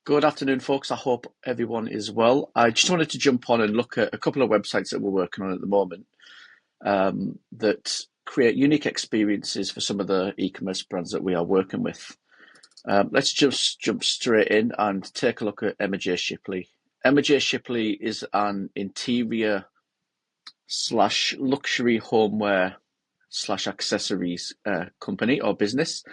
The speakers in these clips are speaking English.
Good afternoon, folks. I hope everyone is well. I just wanted to jump on and look at a couple of websites that we're working on at the moment that create unique experiences for some of the e-commerce brands that we are working with. Let's just jump straight in and take a look at Emma J. Shipley. Emma J. Shipley is an interior slash luxury homeware slash accessories company or business.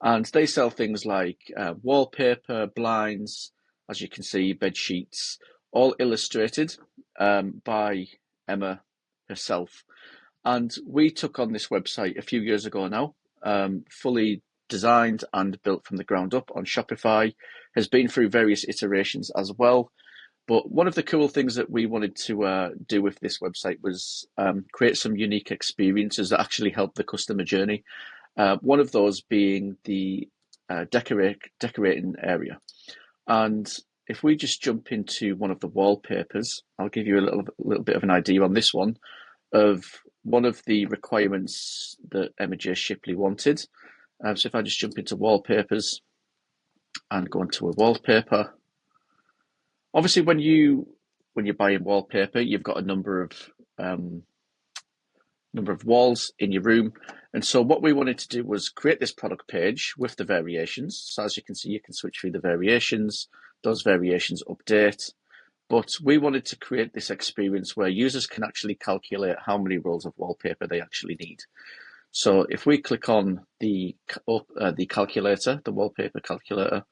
And they sell things like wallpaper, blinds, as you can see, bed sheets, all illustrated by Emma herself. And we took on this website a few years ago now, fully designed and built from the ground up on Shopify, has been through various iterations as well. But one of the cool things that we wanted to do with this website was create some unique experiences that actually help the customer journey. One of those being the decorating area. And if we just jump into one of the wallpapers, I'll give you a little bit of an idea on this one of one of the requirements that Emma J. Shipley wanted. So if I just jump into wallpapers and go into a wallpaper, obviously when you're buying wallpaper, you've got a number of walls in your room. And so what we wanted to do was create this product page with the variations. So as you can see, you can switch through the variations. Those variations update. But we wanted to create this experience where users can actually calculate how many rolls of wallpaper they actually need. So if we click on the calculator, the wallpaper calculator,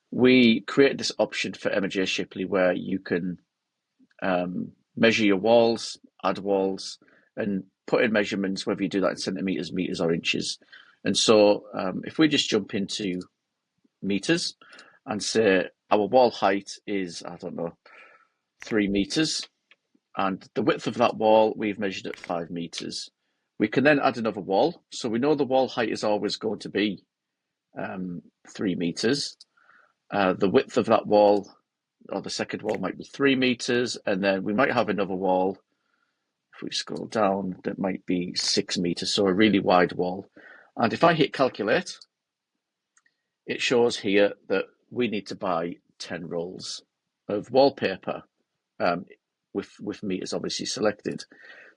we created this option for Emma J. Shipley where you can measure your walls, add walls, and put in measurements, whether you do that in centimeters, meters, or inches. And so if we just jump into meters and say our wall height is, 3 meters, and the width of that wall we've measured at 5 meters. We can then add another wall. So we know the wall height is always going to be 3 meters. The width of that wall, or the second wall, might be 3 meters, and then we might have another wall, if we scroll down, that might be 6 meters, so a really wide wall. And if I hit calculate, it shows here that we need to buy 10 rolls of wallpaper with meters obviously selected.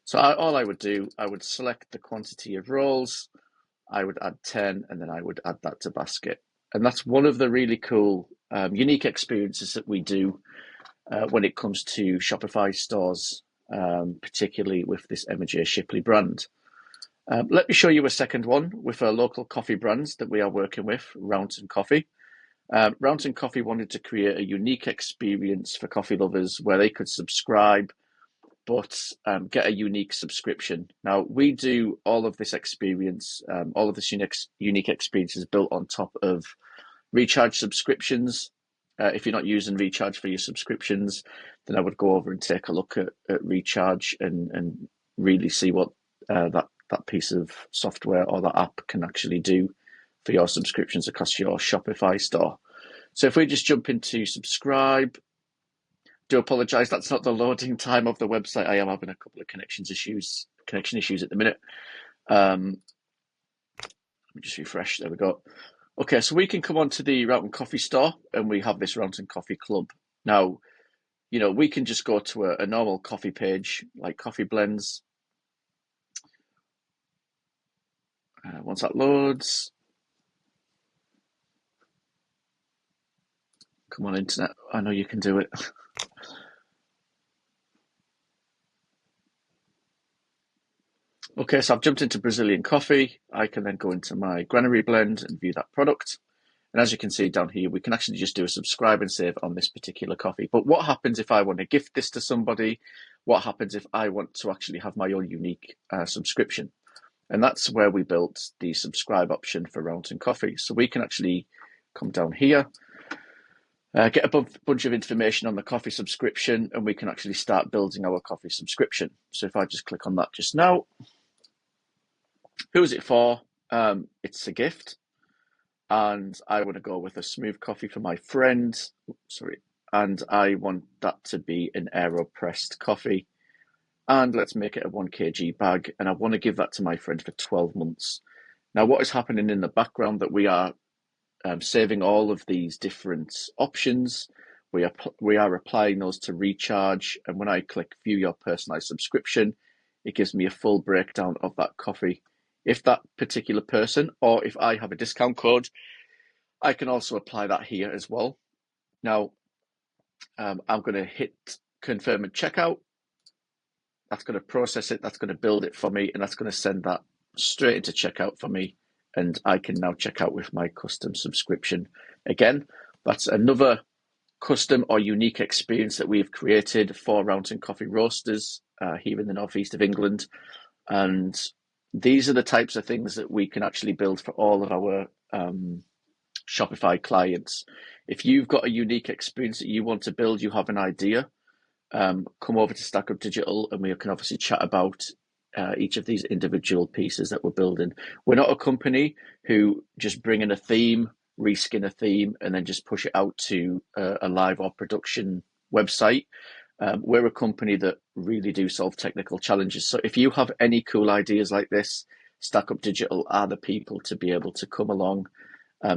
So all I would do, I would select the quantity of rolls, I would add 10, and then I would add that to basket. And that's one of the really cool, unique experiences that we do when it comes to Shopify stores, particularly with this Emma J. Shipley brand. Let me show you a second one with our local coffee brands that we are working with, Rounton Coffee. Rounton Coffee wanted to create a unique experience for coffee lovers where they could subscribe but get a unique subscription. Now, we do all of this experience, all of this unique experience is built on top of recharge subscriptions. If you're not using recharge for your subscriptions, then I would go over and take a look at recharge and really see what that piece of software or that app can actually do for your subscriptions across your Shopify store. So if we just jump into subscribe, do apologize, that's not the loading time of the website. I am having a couple of connection issues at the minute. Let me just refresh. There we go. Okay, so we can come on to the Rounton Coffee store and we have this Rounton Coffee Club. Now, we can just go to a normal coffee page like coffee blends. Once that loads, come on, internet. I know you can do it. Okay, so I've jumped into Brazilian coffee. I can then go into my granary blend and view that product. And as you can see down here, we can actually just do a subscribe and save on this particular coffee. But what happens if I want to gift this to somebody? What happens if I want to actually have my own unique subscription? And that's where we built the subscribe option for Rounton Coffee. So we can actually come down here, get a bunch of information on the coffee subscription, and we can actually start building our coffee subscription. So if I just click on that just now, who is it for? It's a gift. And I want to go with a smooth coffee for my friend. And I want that to be an AeroPressed coffee. And let's make it a 1 kg bag. And I want to give that to my friend for 12 months. Now, what is happening in the background that we are saving all of these different options. We are applying those to recharge, and when I click view your personalized subscription, it gives me a full breakdown of that coffee. If that particular person, or if I have a discount code, I can also apply that here as well. Now, I'm going to hit confirm and checkout. That's going to process it, that's going to build it for me, and that's going to send that straight into checkout for me. And I can now check out with my custom subscription. Again, that's another custom or unique experience that we've created for Rounton Coffee Roasters here in the northeast of England. And these are the types of things that we can actually build for all of our Shopify clients. If you've got a unique experience that you want to build, you have an idea, come over to StackUp Digital and we can obviously chat about each of these individual pieces that we're building. We're not a company who just bring in a theme, reskin a theme, and then just push it out to a live or production website. We're a company that really do solve technical challenges. So if you have any cool ideas like this, StackUp Digital are the people to be able to come along,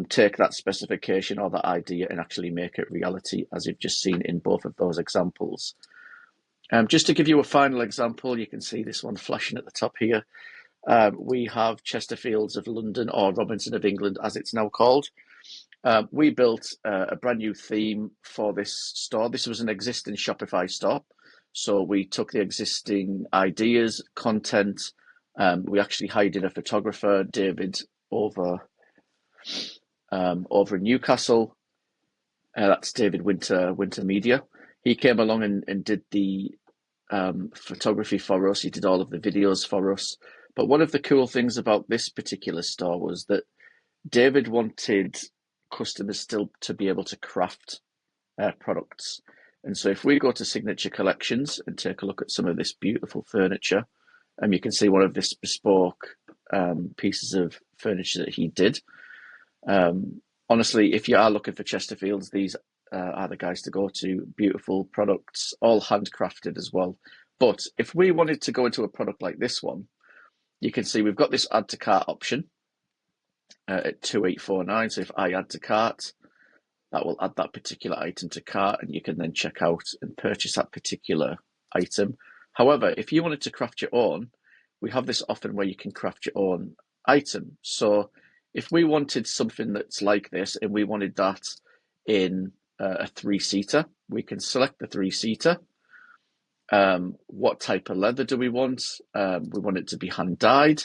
take that specification or that idea and actually make it reality, as you've just seen in both of those examples. Just to give you a final example, you can see this one flashing at the top here. We have Chesterfields of London, or Robinson of England, as it's now called. We built a brand new theme for this store. This was an existing Shopify store. So we took the existing ideas, content. We actually hired in a photographer, David, over in Newcastle. That's David Winter Media. He came along and did the photography for us. He did all of the videos for us. But one of the cool things about this particular store was that David wanted customers still to be able to craft products. And so if we go to Signature Collections and take a look at some of this beautiful furniture, you can see one of this bespoke pieces of furniture that he did. Honestly, if you are looking for Chesterfields, these are the guys to go to. Beautiful products, all handcrafted as well. But if we wanted to go into a product like this one, you can see we've got this add to cart option at 2849. So if I add to cart, that will add that particular item to cart, and you can then check out and purchase that particular item. However, if you wanted to craft your own, we have this often where you can craft your own item. So if we wanted something that's like this and we wanted that in a 3-seater, we can select the 3-seater. What type of leather do we want? We want it to be hand dyed.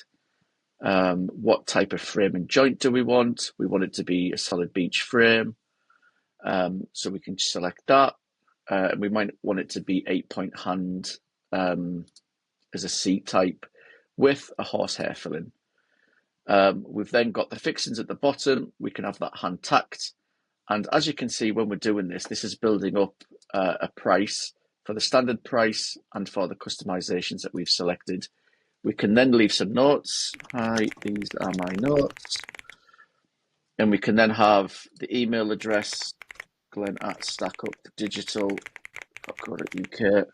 What type of frame and joint do we want? We want it to be a solid beech frame. So we can select that. We might want it to be 8-point hand as a seat type with a horsehair filling. We've then got the fixings at the bottom. We can have that hand tacked. And as you can see, when we're doing this, this is building up a price for the standard price and for the customizations that we've selected. We can then leave some notes. Hi, these are my notes. And we can then have the email address, glen@stackupdigital.co.uk.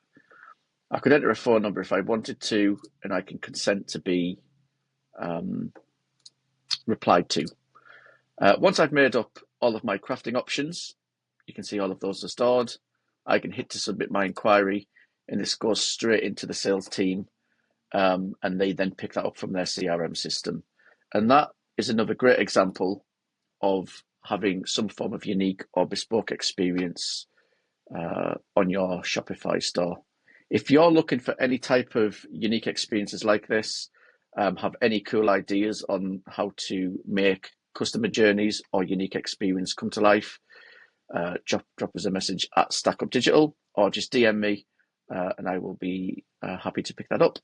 I could enter a phone number if I wanted to, and I can consent to be replied to. Once I've made up all of my crafting options, you can see all of those are stored. I can hit to submit my inquiry, and this goes straight into the sales team, and they then pick that up from their CRM system. And that is another great example of having some form of unique or bespoke experience on your Shopify store. If you're looking for any type of unique experiences like this, have any cool ideas on how to make customer journeys or unique experience come to life, drop us a message at StackUp Digital or just DM me, and I will be happy to pick that up.